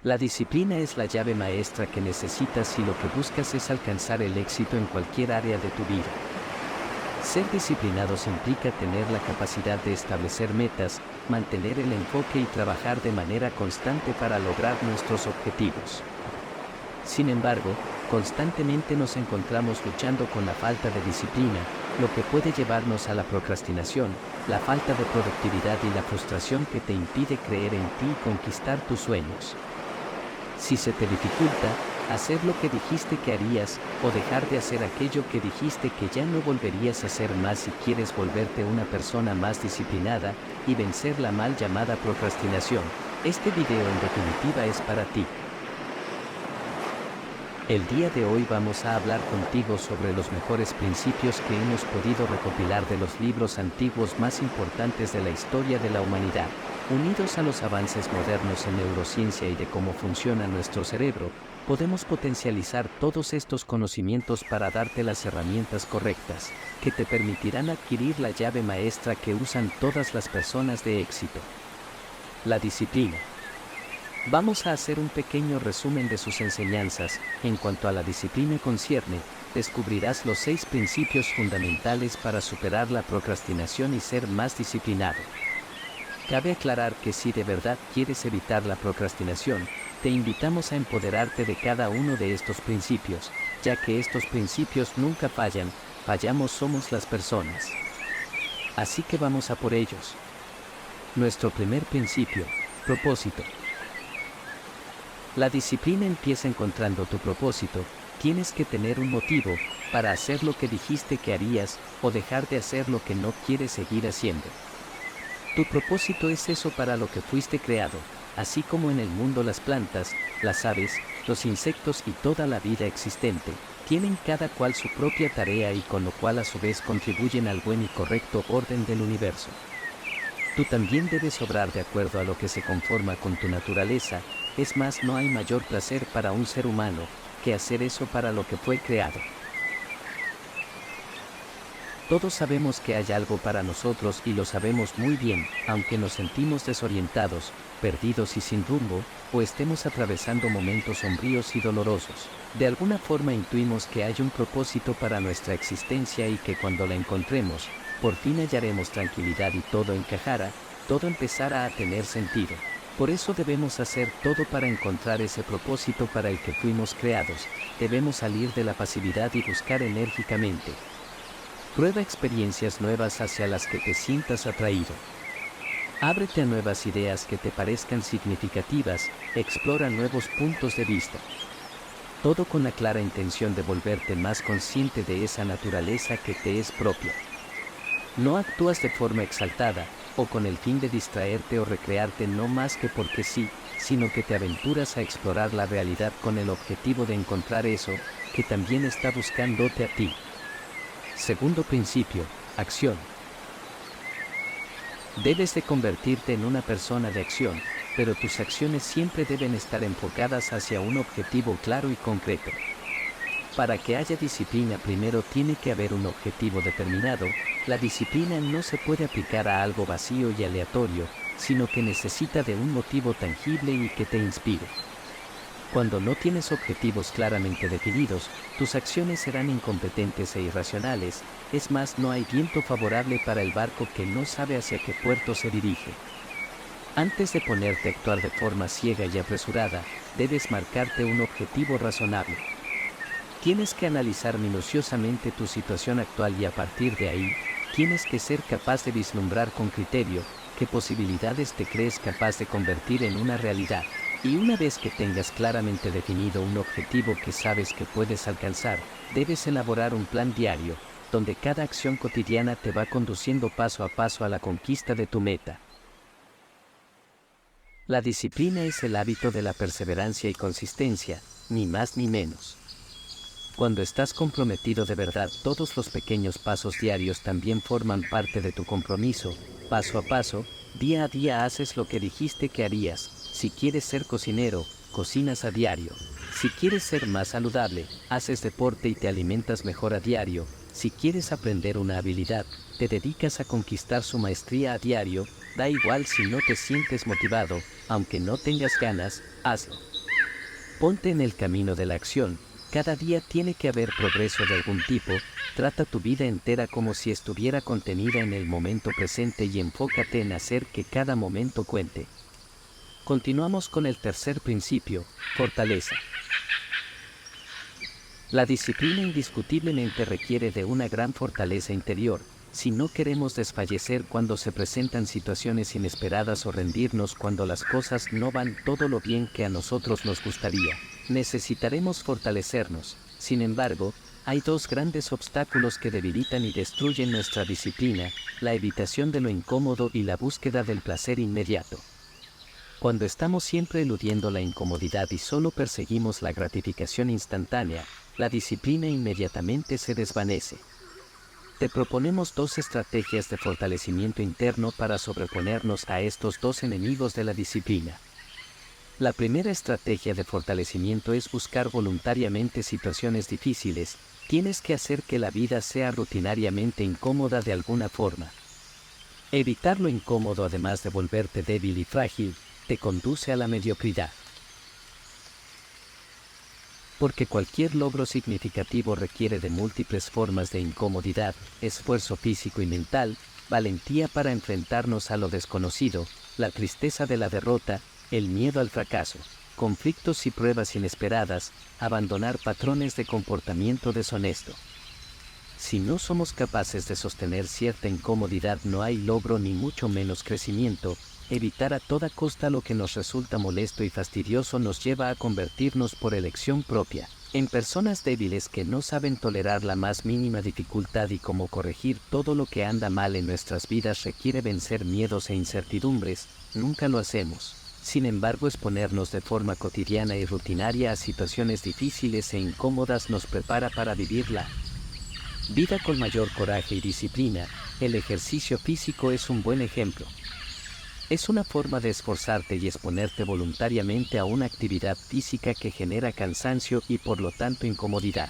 La disciplina es la llave maestra que necesitas si lo que buscas es alcanzar el éxito en cualquier área de tu vida. Ser disciplinados implica tener la capacidad de establecer metas, mantener el enfoque y trabajar de manera constante para lograr nuestros objetivos. Sin embargo, constantemente nos encontramos luchando con la falta de disciplina, lo que puede llevarnos a la procrastinación, la falta de productividad y la frustración que te impide creer en ti y conquistar tus sueños. Si se te dificulta hacer lo que dijiste que harías o dejar de hacer aquello que dijiste que ya no volverías a hacer más si quieres volverte una persona más disciplinada y vencer la mal llamada procrastinación, este video en definitiva es para ti. El día de hoy vamos a hablar contigo sobre los mejores principios que hemos podido recopilar de los libros antiguos más importantes de la historia de la humanidad. Unidos a los avances modernos en neurociencia y de cómo funciona nuestro cerebro, podemos potencializar todos estos conocimientos para darte las herramientas correctas, que te permitirán adquirir la llave maestra que usan todas las personas de éxito: la disciplina. Vamos a hacer un pequeño resumen de sus enseñanzas. En cuanto a la disciplina concierne, descubrirás los 6 principios fundamentales para superar la procrastinación y ser más disciplinado. Cabe aclarar que si de verdad quieres evitar la procrastinación, te invitamos a empoderarte de cada uno de estos principios, ya que estos principios nunca fallan, fallamos somos las personas. Así que vamos a por ellos. Nuestro primer principio: propósito. La disciplina empieza encontrando tu propósito. Tienes que tener un motivo para hacer lo que dijiste que harías o dejar de hacer lo que no quieres seguir haciendo. Tu propósito es eso para lo que fuiste creado, así como en el mundo las plantas, las aves, los insectos y toda la vida existente, tienen cada cual su propia tarea y con lo cual a su vez contribuyen al buen y correcto orden del universo. Tú también debes obrar de acuerdo a lo que se conforma con tu naturaleza. Es más, no hay mayor placer para un ser humano que hacer eso para lo que fue creado. Todos sabemos que hay algo para nosotros y lo sabemos muy bien, aunque nos sentimos desorientados, perdidos y sin rumbo, o estemos atravesando momentos sombríos y dolorosos. De alguna forma intuimos que hay un propósito para nuestra existencia y que cuando la encontremos, por fin hallaremos tranquilidad y todo encajará, todo empezará a tener sentido. Por eso debemos hacer todo para encontrar ese propósito para el que fuimos creados. Debemos salir de la pasividad y buscar enérgicamente. Prueba experiencias nuevas hacia las que te sientas atraído. Ábrete a nuevas ideas que te parezcan significativas, explora nuevos puntos de vista. Todo con la clara intención de volverte más consciente de esa naturaleza que te es propia. No actúas de forma exaltada, o con el fin de distraerte o recrearte no más que porque sí, sino que te aventuras a explorar la realidad con el objetivo de encontrar eso que también está buscándote a ti. Segundo principio: acción. Debes de convertirte en una persona de acción, pero tus acciones siempre deben estar enfocadas hacia un objetivo claro y concreto. Para que haya disciplina primero tiene que haber un objetivo determinado. La disciplina no se puede aplicar a algo vacío y aleatorio, sino que necesita de un motivo tangible y que te inspire. Cuando no tienes objetivos claramente definidos, tus acciones serán incompetentes e irracionales. Es más, no hay viento favorable para el barco que no sabe hacia qué puerto se dirige. Antes de ponerte a actuar de forma ciega y apresurada, debes marcarte un objetivo razonable. Tienes que analizar minuciosamente tu situación actual y a partir de ahí, tienes que ser capaz de vislumbrar con criterio qué posibilidades te crees capaz de convertir en una realidad. Y una vez que tengas claramente definido un objetivo que sabes que puedes alcanzar, debes elaborar un plan diario, donde cada acción cotidiana te va conduciendo paso a paso a la conquista de tu meta. La disciplina es el hábito de la perseverancia y consistencia, ni más ni menos. Cuando estás comprometido de verdad, todos los pequeños pasos diarios también forman parte de tu compromiso. Paso a paso, día a día haces lo que dijiste que harías. Si quieres ser cocinero, cocinas a diario. Si quieres ser más saludable, haces deporte y te alimentas mejor a diario. Si quieres aprender una habilidad, te dedicas a conquistar su maestría a diario. Da igual si no te sientes motivado, aunque no tengas ganas, hazlo. Ponte en el camino de la acción. Cada día tiene que haber progreso de algún tipo. Trata tu vida entera como si estuviera contenida en el momento presente y enfócate en hacer que cada momento cuente. Continuamos con el tercer principio, fortaleza. La disciplina indiscutiblemente requiere de una gran fortaleza interior, si no queremos desfallecer cuando se presentan situaciones inesperadas o rendirnos cuando las cosas no van todo lo bien que a nosotros nos gustaría. Necesitaremos fortalecernos. Sin embargo, hay dos grandes obstáculos que debilitan y destruyen nuestra disciplina: la evitación de lo incómodo y la búsqueda del placer inmediato. Cuando estamos siempre eludiendo la incomodidad y solo perseguimos la gratificación instantánea, la disciplina inmediatamente se desvanece. Te proponemos dos estrategias de fortalecimiento interno para sobreponernos a estos dos enemigos de la disciplina. La primera estrategia de fortalecimiento es buscar voluntariamente situaciones difíciles. Tienes que hacer que la vida sea rutinariamente incómoda de alguna forma. Evitar lo incómodo, además de volverte débil y frágil, te conduce a la mediocridad. Porque cualquier logro significativo requiere de múltiples formas de incomodidad, esfuerzo físico y mental, valentía para enfrentarnos a lo desconocido, la tristeza de la derrota, el miedo al fracaso, conflictos y pruebas inesperadas, abandonar patrones de comportamiento deshonesto. Si no somos capaces de sostener cierta incomodidad, no hay logro ni mucho menos crecimiento. Evitar a toda costa lo que nos resulta molesto y fastidioso nos lleva a convertirnos por elección propia en personas débiles que no saben tolerar la más mínima dificultad, y como corregir todo lo que anda mal en nuestras vidas requiere vencer miedos e incertidumbres, nunca lo hacemos. Sin embargo, exponernos de forma cotidiana y rutinaria a situaciones difíciles e incómodas nos prepara para vivirla. Vida con mayor coraje y disciplina. El ejercicio físico es un buen ejemplo. Es una forma de esforzarte y exponerte voluntariamente a una actividad física que genera cansancio y por lo tanto incomodidad.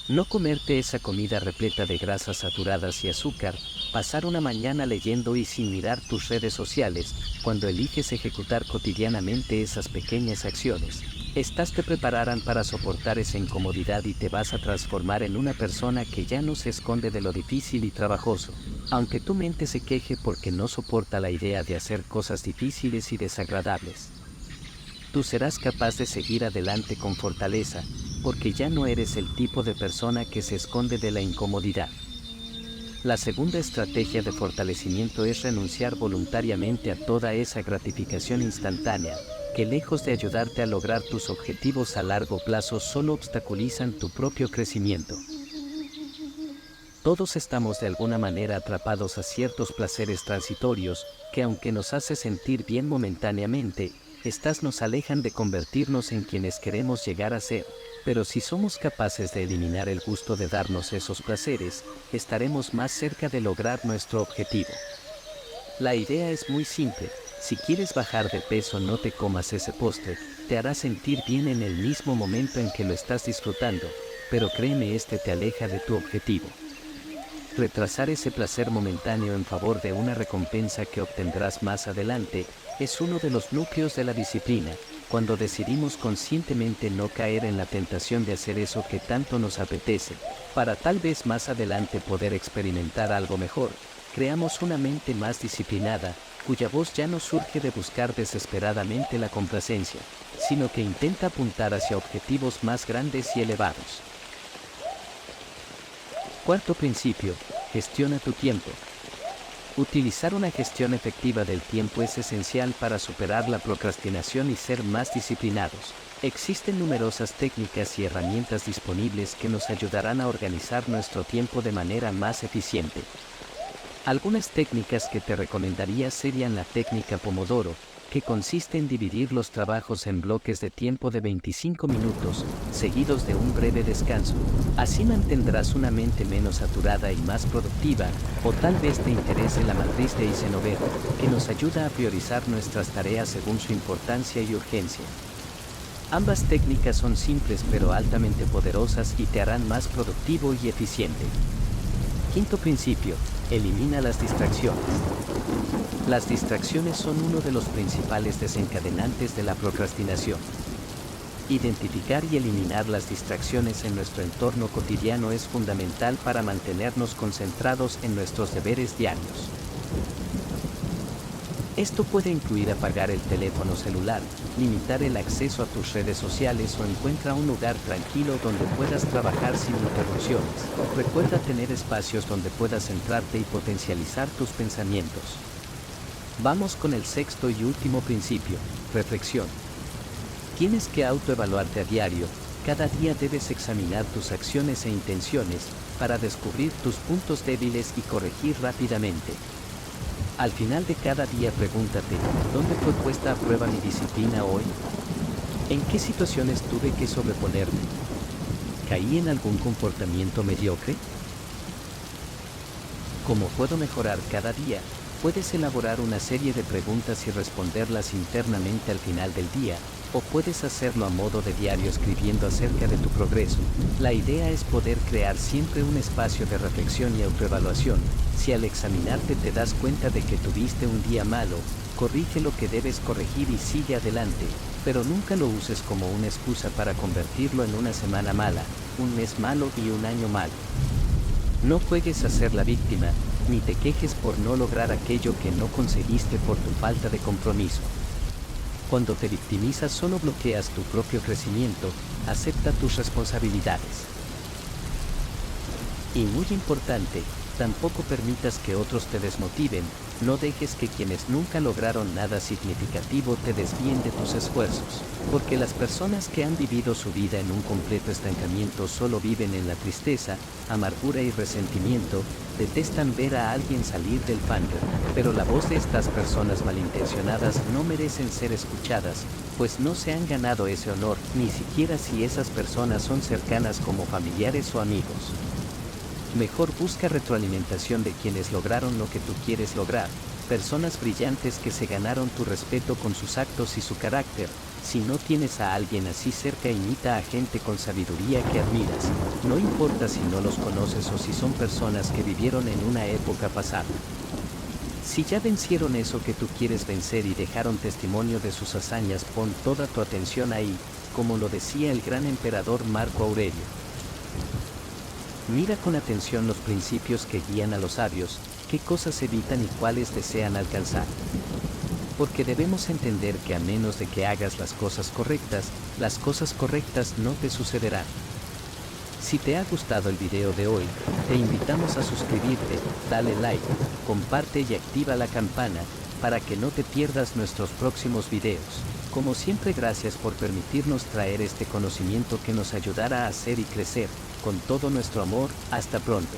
No comerte esa comida repleta de grasas saturadas y azúcar, pasar una mañana leyendo y sin mirar tus redes sociales. Cuando eliges ejecutar cotidianamente esas pequeñas acciones, estas te prepararán para soportar esa incomodidad y te vas a transformar en una persona que ya no se esconde de lo difícil y trabajoso. Aunque tu mente se queje porque no soporta la idea de hacer cosas difíciles y desagradables, tú serás capaz de seguir adelante con fortaleza, porque ya no eres el tipo de persona que se esconde de la incomodidad. La segunda estrategia de fortalecimiento es renunciar voluntariamente a toda esa gratificación instantánea, que lejos de ayudarte a lograr tus objetivos a largo plazo solo obstaculizan tu propio crecimiento. Todos estamos de alguna manera atrapados a ciertos placeres transitorios, que aunque nos hace sentir bien momentáneamente, estas nos alejan de convertirnos en quienes queremos llegar a ser. Pero si somos capaces de eliminar el gusto de darnos esos placeres, estaremos más cerca de lograr nuestro objetivo. La idea es muy simple: si quieres bajar de peso, no te comas ese postre, te hará sentir bien en el mismo momento en que lo estás disfrutando, pero créeme, este te aleja de tu objetivo. Retrasar ese placer momentáneo en favor de una recompensa que obtendrás más adelante es uno de los núcleos de la disciplina. Cuando decidimos conscientemente no caer en la tentación de hacer eso que tanto nos apetece, para tal vez más adelante poder experimentar algo mejor, creamos una mente más disciplinada, cuya voz ya no surge de buscar desesperadamente la complacencia, sino que intenta apuntar hacia objetivos más grandes y elevados. Cuarto principio: gestiona tu tiempo. Utilizar una gestión efectiva del tiempo es esencial para superar la procrastinación y ser más disciplinados. Existen numerosas técnicas y herramientas disponibles que nos ayudarán a organizar nuestro tiempo de manera más eficiente. Algunas técnicas que te recomendaría serían la técnica Pomodoro, que consiste en dividir los trabajos en bloques de tiempo de 25 minutos, seguidos de un breve descanso. Así mantendrás una mente menos saturada y más productiva. O tal vez te interese la matriz de Eisenhower, que nos ayuda a priorizar nuestras tareas según su importancia y urgencia. Ambas técnicas son simples pero altamente poderosas y te harán más productivo y eficiente. Quinto principio, elimina las distracciones. Las distracciones son uno de los principales desencadenantes de la procrastinación. Identificar y eliminar las distracciones en nuestro entorno cotidiano es fundamental para mantenernos concentrados en nuestros deberes diarios. Esto puede incluir apagar el teléfono celular, limitar el acceso a tus redes sociales o encuentra un lugar tranquilo donde puedas trabajar sin interrupciones. Recuerda tener espacios donde puedas centrarte y potencializar tus pensamientos. Vamos con el sexto y último principio, reflexión. Tienes que autoevaluarte a diario. Cada día debes examinar tus acciones e intenciones para descubrir tus puntos débiles y corregir rápidamente. Al final de cada día pregúntate, ¿dónde fue puesta a prueba mi disciplina hoy? ¿En qué situaciones tuve que sobreponerme? ¿Caí en algún comportamiento mediocre? ¿Cómo puedo mejorar cada día? Puedes elaborar una serie de preguntas y responderlas internamente al final del día, o puedes hacerlo a modo de diario escribiendo acerca de tu progreso. La idea es poder crear siempre un espacio de reflexión y autoevaluación. Si al examinarte te das cuenta de que tuviste un día malo, corrige lo que debes corregir y sigue adelante, pero nunca lo uses como una excusa para convertirlo en una semana mala, un mes malo y un año malo. No juegues a ser la víctima, ni te quejes por no lograr aquello que no conseguiste por tu falta de compromiso. Cuando te victimizas solo bloqueas tu propio crecimiento, acepta tus responsabilidades. Y muy importante, tampoco permitas que otros te desmotiven, no dejes que quienes nunca lograron nada significativo te desvíen de tus esfuerzos, porque las personas que han vivido su vida en un completo estancamiento solo viven en la tristeza, amargura y resentimiento, detestan ver a alguien salir del fango, pero la voz de estas personas malintencionadas no merecen ser escuchadas, pues no se han ganado ese honor, ni siquiera si esas personas son cercanas como familiares o amigos. Mejor busca retroalimentación de quienes lograron lo que tú quieres lograr, personas brillantes que se ganaron tu respeto con sus actos y su carácter. Si no tienes a alguien así cerca, imita a gente con sabiduría que admiras, no importa si no los conoces o si son personas que vivieron en una época pasada. Si ya vencieron eso que tú quieres vencer y dejaron testimonio de sus hazañas, pon toda tu atención ahí, como lo decía el gran emperador Marco Aurelio. Mira con atención los principios que guían a los sabios, qué cosas evitan y cuáles desean alcanzar. Porque debemos entender que a menos de que hagas las cosas correctas no te sucederán. Si te ha gustado el video de hoy, te invitamos a suscribirte, dale like, comparte y activa la campana, para que no te pierdas nuestros próximos videos. Como siempre, gracias por permitirnos traer este conocimiento que nos ayudará a hacer y crecer. Con todo nuestro amor, hasta pronto.